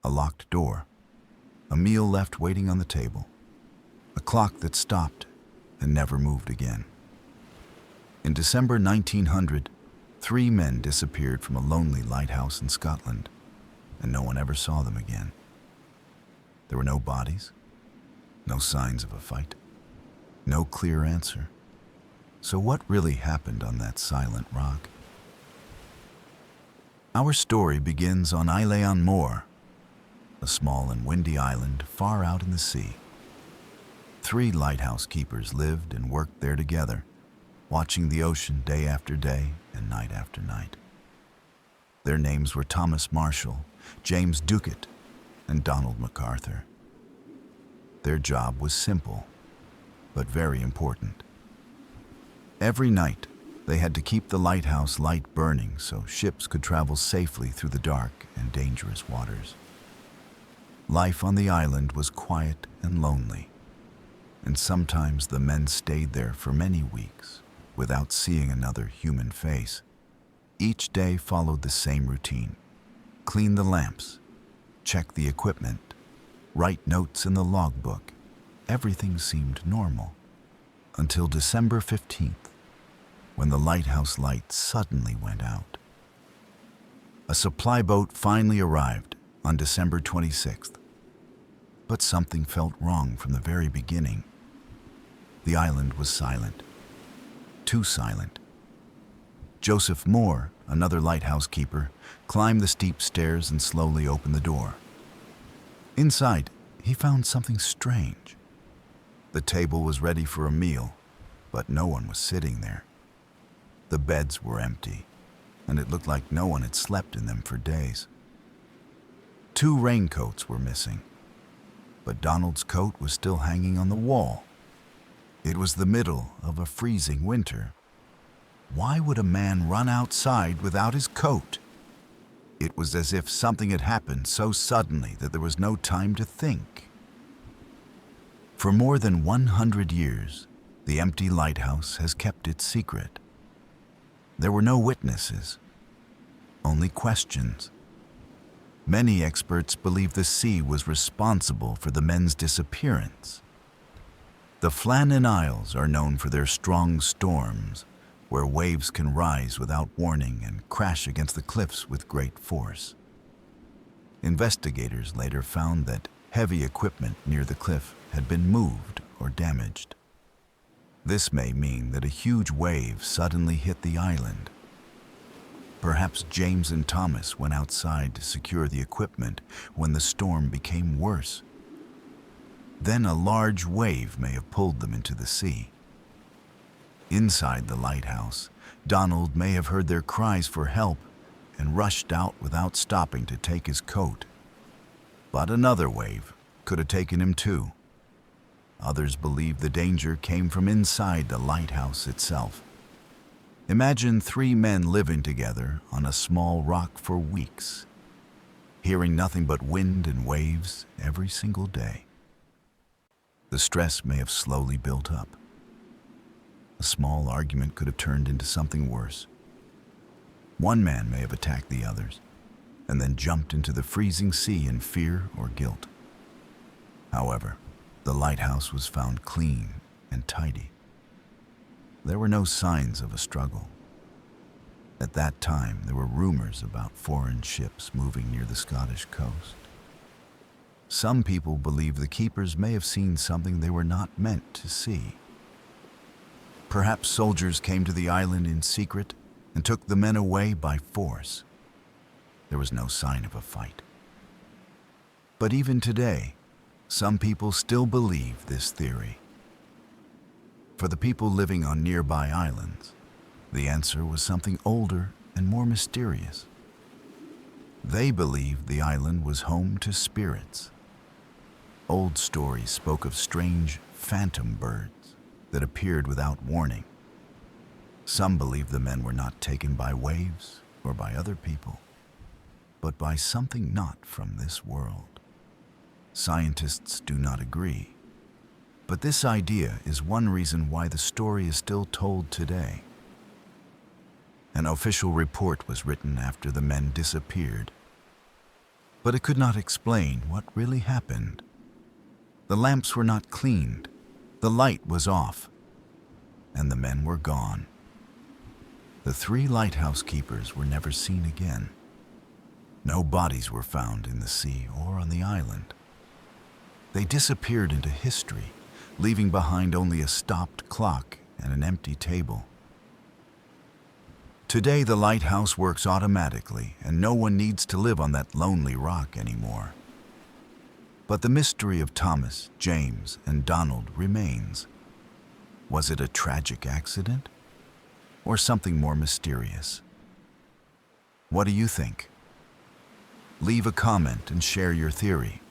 a locked door, a meal left waiting on the table, a clock that stopped and never moved again. In December 1900, 3 men disappeared from a lonely lighthouse in Scotland, and no one ever saw them again. There were no bodies, no signs of a fight, no clear answer. So what really happened on that silent rock? Our story begins on Islay on Moor, a small and windy island far out in the sea. 3 lighthouse keepers lived and worked there together, watching the ocean day after day and night after night. Their names were Thomas Marshall, James Ducat, and Donald MacArthur. Their job was simple, but very important. Every night, they had to keep the lighthouse light burning so ships could travel safely through the dark and dangerous waters. Life on the island was quiet and lonely, and sometimes the men stayed there for many weeks without seeing another human face. Each day followed the same routine: clean the lamps, check the equipment, write notes in the logbook. Everything seemed normal until December 15th, when the lighthouse light suddenly went out. A supply boat finally arrived on December 26th, but something felt wrong from the very beginning. The island was silent, too silent. Joseph Moore, another lighthouse keeper, climbed the steep stairs and slowly opened the door. Inside, he found something strange. The table was ready for a meal, but no one was sitting there. The beds were empty, and it looked like no one had slept in them for days. 2 raincoats were missing, but Donald's coat was still hanging on the wall. It was the middle of a freezing winter. Why would a man run outside without his coat? It was as if something had happened so suddenly that there was no time to think. For more than 100 years, the empty lighthouse has kept its secret. There were no witnesses, only questions. Many experts believe the sea was responsible for the men's disappearance. The Flannan Isles are known for their strong storms, where waves can rise without warning and crash against the cliffs with great force. Investigators later found that heavy equipment near the cliff had been moved or damaged. This may mean that a huge wave suddenly hit the island. Perhaps James and Thomas went outside to secure the equipment when the storm became worse. Then a large wave may have pulled them into the sea. Inside the lighthouse, Donald may have heard their cries for help and rushed out without stopping to take his coat. But another wave could have taken him too. Others believe the danger came from inside the lighthouse itself. Imagine 3 men living together on a small rock for weeks, hearing nothing but wind and waves every single day. The stress may have slowly built up. A small argument could have turned into something worse. One man may have attacked the others, and then jumped into the freezing sea in fear or guilt. However, the lighthouse was found clean and tidy. There were no signs of a struggle. At that time, there were rumors about foreign ships moving near the Scottish coast. Some people believe the keepers may have seen something they were not meant to see. Perhaps soldiers came to the island in secret and took the men away by force. There was no sign of a fight. But even today, some people still believe this theory. For the people living on nearby islands, the answer was something older and more mysterious. They believed the island was home to spirits. Old stories spoke of strange phantom birds that appeared without warning. Some believed the men were not taken by waves or by other people, but by something not from this world. Scientists do not agree, but this idea is one reason why the story is still told today. An official report was written after the men disappeared, but it could not explain what really happened. The lamps were not cleaned, the light was off, and the men were gone. The 3 lighthouse keepers were never seen again. No bodies were found in the sea or on the island. They disappeared into history, leaving behind only a stopped clock and an empty table. Today, the lighthouse works automatically, and no one needs to live on that lonely rock anymore. But the mystery of Thomas, James, and Donald remains. Was it a tragic accident? Or something more mysterious? What do you think? Leave a comment and share your theory.